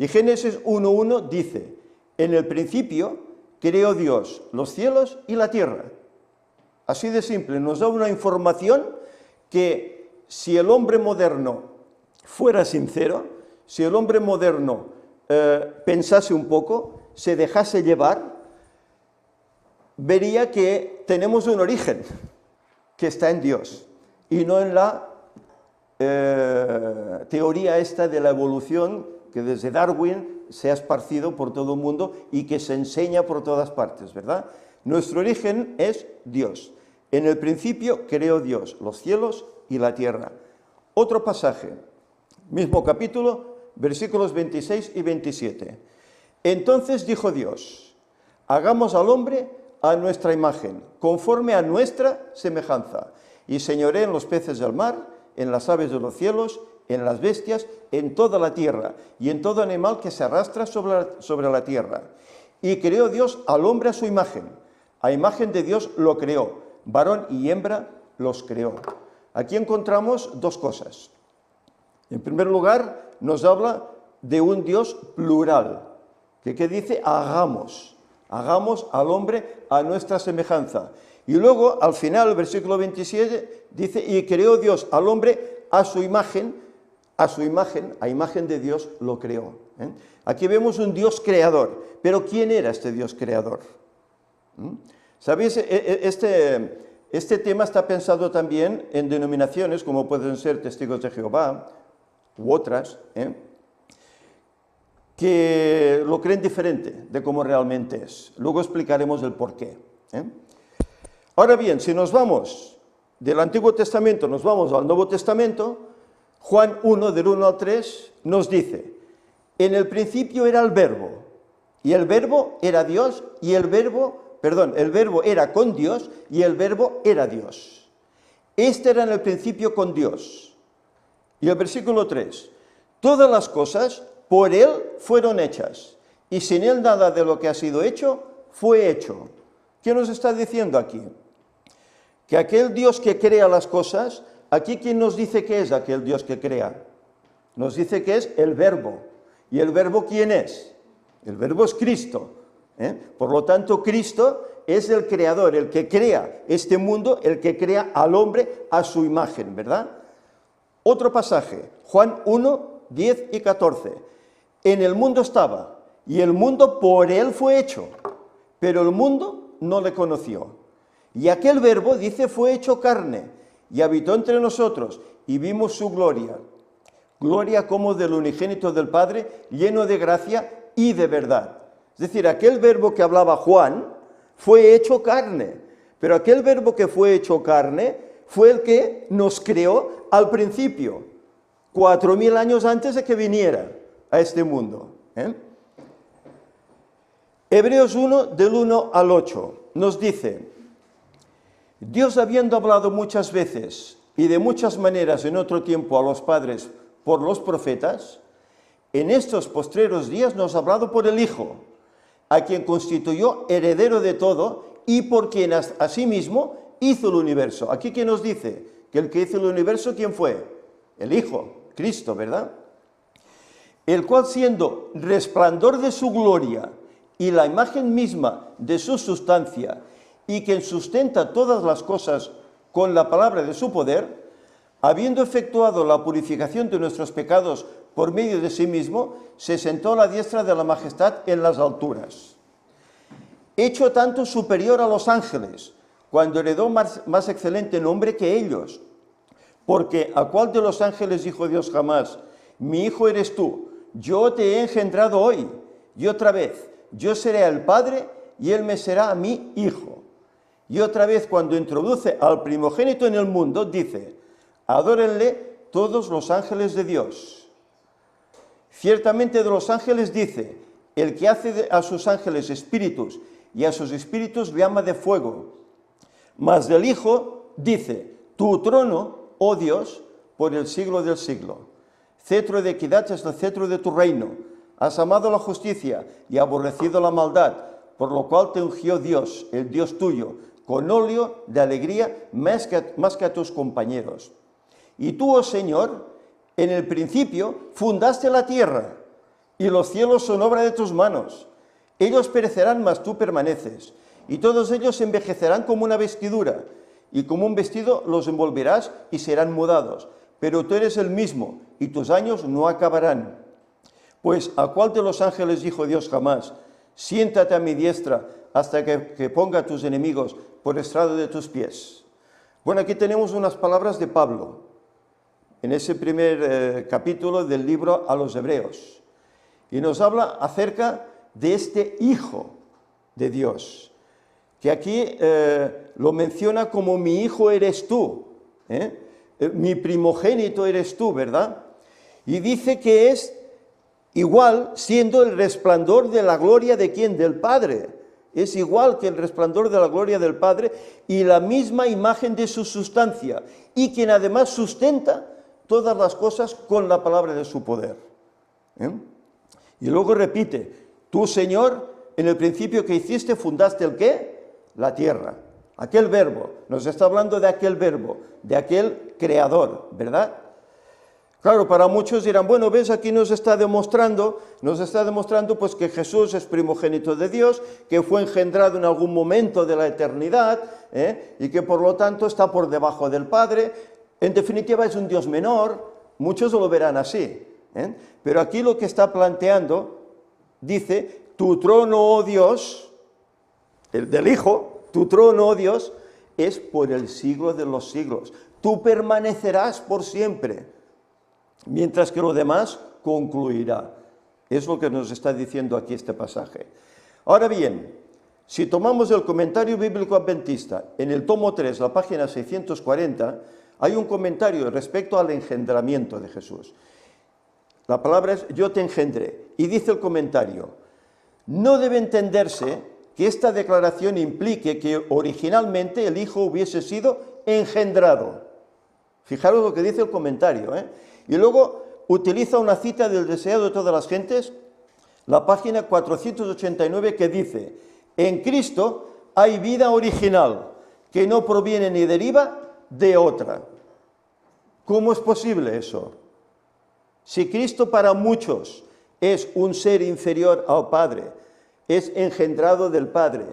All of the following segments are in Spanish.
Y Génesis 1:1 dice, en el principio creó Dios los cielos y la tierra. Así de simple, nos da una información que si el hombre moderno fuera sincero, si el hombre moderno pensase un poco, se dejase llevar, vería que tenemos un origen que está en Dios y no en la teoría esta de la evolución que desde Darwin se ha esparcido por todo el mundo y que se enseña por todas partes, ¿verdad? Nuestro origen es Dios. En el principio creó Dios los cielos y la tierra. Otro pasaje, mismo capítulo, versículos 26 y 27. Entonces dijo Dios, hagamos al hombre a nuestra imagen, conforme a nuestra semejanza, y señoree en los peces del mar, en las aves de los cielos, en las bestias, en toda la tierra, y en todo animal que se arrastra sobre la tierra. Y creó Dios al hombre a su imagen de Dios lo creó, varón y hembra los creó. Aquí encontramos dos cosas. En primer lugar, nos habla de un Dios plural, que dice hagamos al hombre a nuestra semejanza. Y luego, al final, el versículo 27, dice, y creó Dios al hombre a su imagen, a imagen de Dios lo creó. Aquí vemos un Dios creador, pero ¿quién era este Dios creador? ¿Sabéis? Este tema está pensado también en denominaciones como pueden ser Testigos de Jehová u otras, que lo creen diferente de cómo realmente es. Luego explicaremos el porqué. Ahora bien, si nos vamos del Antiguo Testamento, nos vamos al Nuevo Testamento, Juan 1, del 1 al 3, nos dice, en el principio era el Verbo, y el Verbo era Dios, y el Verbo era con Dios, y el Verbo era Dios. Este era en el principio con Dios. Y el versículo 3, todas las cosas por Él fueron hechas, y sin Él nada de lo que ha sido hecho fue hecho. ¿Qué nos está diciendo aquí? Que aquel Dios que crea las cosas, aquí ¿quién nos dice que es aquel Dios que crea? Nos dice que es el Verbo. ¿Y el Verbo quién es? El Verbo es Cristo. Por lo tanto, Cristo es el creador, el que crea este mundo, el que crea al hombre a su imagen, ¿verdad? Otro pasaje, Juan 1, 10 y 14. En el mundo estaba, y el mundo por él fue hecho, pero el mundo no le conoció. Y aquel Verbo, dice, fue hecho carne, y habitó entre nosotros, y vimos su gloria. Gloria como del unigénito del Padre, lleno de gracia y de verdad. Es decir, aquel Verbo que hablaba Juan fue hecho carne, pero aquel Verbo que fue hecho carne fue el que nos creó al principio, 4000 años antes de que viniera a este mundo. Hebreos 1, del 1 al 8, nos dice, Dios habiendo hablado muchas veces y de muchas maneras en otro tiempo a los padres por los profetas, en estos postreros días nos ha hablado por el Hijo, a quien constituyó heredero de todo y por quien asimismo hizo el universo. Aquí, ¿quién nos dice? Que el que hizo el universo, ¿quién fue? El Hijo, Cristo, ¿verdad? El cual, siendo resplandor de su gloria y la imagen misma de su sustancia, y quien sustenta todas las cosas con la palabra de su poder, habiendo efectuado la purificación de nuestros pecados por medio de sí mismo, se sentó a la diestra de la majestad en las alturas. Hecho tanto superior a los ángeles, cuando heredó más excelente nombre que ellos. Porque ¿a cuál de los ángeles dijo Dios jamás? Mi hijo eres tú, yo te he engendrado hoy. Y otra vez, yo seré el Padre y él me será a mí hijo. Y otra vez, cuando introduce al primogénito en el mundo, dice, adórenle todos los ángeles de Dios. Ciertamente de los ángeles dice, el que hace a sus ángeles espíritus y a sus espíritus llama de fuego. Mas del Hijo dice, tu trono, oh Dios, por el siglo del siglo. Cetro de equidad es el cetro de tu reino. Has amado la justicia y aborrecido la maldad, por lo cual te ungió Dios, el Dios tuyo, con óleo de alegría más que a tus compañeros. Y tú, oh Señor, en el principio fundaste la tierra, y los cielos son obra de tus manos. Ellos perecerán, mas tú permaneces, y todos ellos envejecerán como una vestidura, y como un vestido los envolverás y serán mudados. Pero tú eres el mismo, y tus años no acabarán. Pues, ¿a cuál de los ángeles dijo Dios jamás? Siéntate a mi diestra hasta que ponga a tus enemigos por estrado de tus pies. Bueno, aquí tenemos unas palabras de Pablo, en ese primer capítulo del libro a los Hebreos. Y nos habla acerca de este Hijo de Dios, que aquí lo menciona como mi hijo eres tú, mi primogénito eres tú, ¿verdad? Y dice que es igual siendo el resplandor de la gloria de ¿quién? Del Padre. Es igual que el resplandor de la gloria del Padre y la misma imagen de su sustancia, y quien además sustenta todas las cosas con la palabra de su poder. Y luego repite, tú, Señor, en el principio que hiciste, fundaste ¿el qué? La tierra. Aquel verbo, nos está hablando de aquel verbo, de aquel creador, ¿verdad? Claro, para muchos dirán, bueno, ves, aquí nos está demostrando pues que Jesús es primogénito de Dios, que fue engendrado en algún momento de la eternidad, y que por lo tanto está por debajo del Padre. En definitiva es un Dios menor, muchos lo verán así, pero aquí lo que está planteando, dice, tu trono, oh Dios, el del Hijo, tu trono, oh Dios, es por el siglo de los siglos. Tú permanecerás por siempre, mientras que lo demás concluirá. Es lo que nos está diciendo aquí este pasaje. Ahora bien, si tomamos el comentario bíblico adventista, en el tomo 3, la página 640, hay un comentario respecto al engendramiento de Jesús. La palabra es yo te engendré. Y dice el comentario, no debe entenderse que esta declaración implique que originalmente el Hijo hubiese sido engendrado. Fijaros lo que dice el comentario, Y luego utiliza una cita del deseado de todas las gentes, la página 489, que dice, en Cristo hay vida original, que no proviene ni deriva de otra. ¿Cómo es posible eso? Si Cristo para muchos es un ser inferior al Padre, es engendrado del Padre,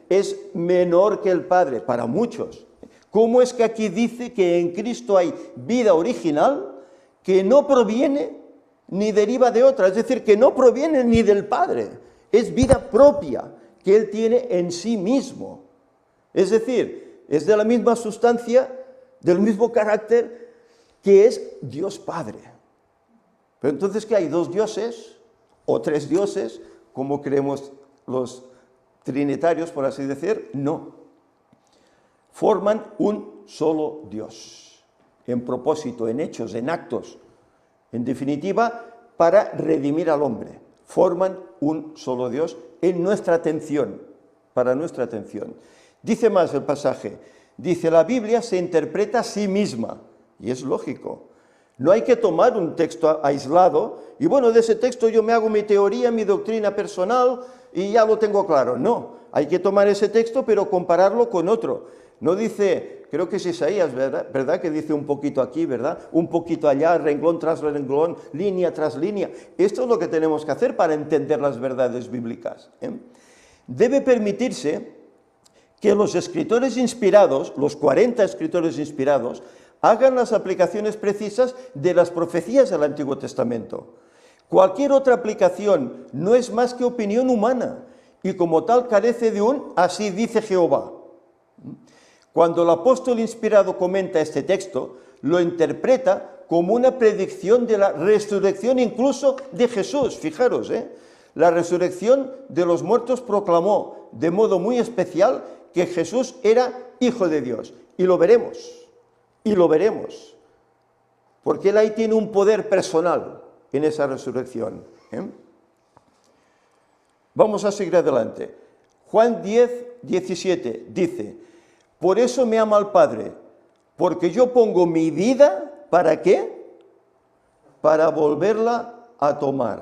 es menor que el Padre, para muchos, ¿cómo es que aquí dice que en Cristo hay vida original que no proviene ni deriva de otra? Es decir, que no proviene ni del Padre, es vida propia que Él tiene en sí mismo. Es decir, es de la misma sustancia, del mismo carácter que es Dios Padre. Pero entonces, ¿qué hay? ¿Dos dioses o tres dioses, como creemos los trinitarios, por así decir? No. Forman un solo Dios, en propósito, en hechos, en actos, en definitiva, para redimir al hombre. Forman un solo Dios en nuestra atención, para nuestra atención. Dice más el pasaje, dice, la Biblia se interpreta a sí misma, y es lógico. No hay que tomar un texto aislado, y bueno, de ese texto yo me hago mi teoría, mi doctrina personal, y ya lo tengo claro. No, hay que tomar ese texto, pero compararlo con otro. No dice, creo que es Isaías, ¿verdad? Que dice un poquito aquí, ¿verdad? Un poquito allá, renglón tras renglón, línea tras línea. Esto es lo que tenemos que hacer para entender las verdades bíblicas. Debe permitirse que los escritores inspirados, los 40 escritores inspirados, hagan las aplicaciones precisas de las profecías del Antiguo Testamento. Cualquier otra aplicación no es más que opinión humana y como tal carece de un así dice Jehová. Cuando el apóstol inspirado comenta este texto, lo interpreta como una predicción de la resurrección incluso de Jesús. Fijaros, la resurrección de los muertos proclamó de modo muy especial que Jesús era Hijo de Dios. Y lo veremos. Y lo veremos, porque Él ahí tiene un poder personal en esa resurrección. Vamos a seguir adelante. Juan 10, 17 dice, por eso me ama el Padre, porque yo pongo mi vida, ¿para qué? Para volverla a tomar.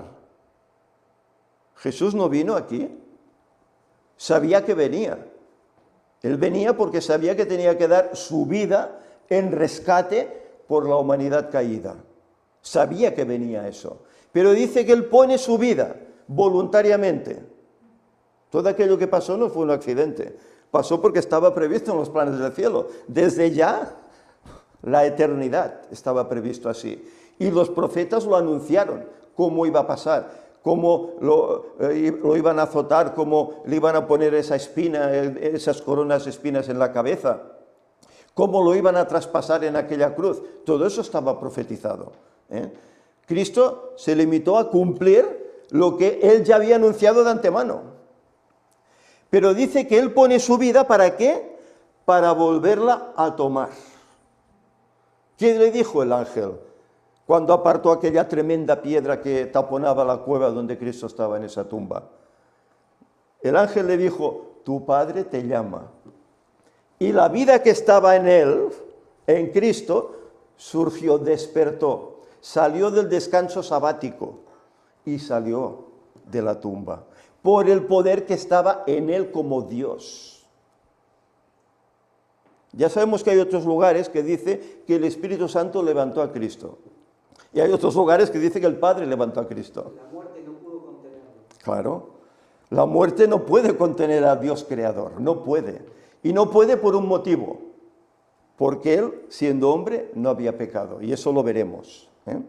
Jesús no vino aquí, sabía que venía. Él venía porque sabía que tenía que dar su vida en rescate por la humanidad caída. Sabía que venía eso. pero dice que Él pone su vida voluntariamente. Todo aquello que pasó no fue un accidente, pasó porque estaba previsto en los planes del cielo. Desde ya, la eternidad estaba previsto así. Y los profetas lo anunciaron, cómo iba a pasar, cómo lo iban a azotar, cómo le iban a poner esa espina, esas coronas de espinas en la cabeza, cómo lo iban a traspasar en aquella cruz. Todo eso estaba profetizado, ¿eh? Cristo se limitó a cumplir lo que Él ya había anunciado de antemano. Pero dice que Él pone su vida, ¿para qué? Para volverla a tomar. ¿Quién le dijo el ángel cuando apartó aquella tremenda piedra que taponaba la cueva donde Cristo estaba en esa tumba? El ángel le dijo, tu Padre te llama. Y la vida que estaba en Él, en Cristo, surgió, despertó, salió del descanso sabático y salió de la tumba, por el poder que estaba en Él como Dios. Ya sabemos que hay otros lugares que dice que el Espíritu Santo levantó a Cristo. Y hay otros lugares que dice que el Padre levantó a Cristo. La muerte no pudo contenerlo. Claro, la muerte no puede contener a Dios Creador, no puede. Y no puede por un motivo, porque Él, siendo hombre, no había pecado. Y eso lo veremos, ¿eh?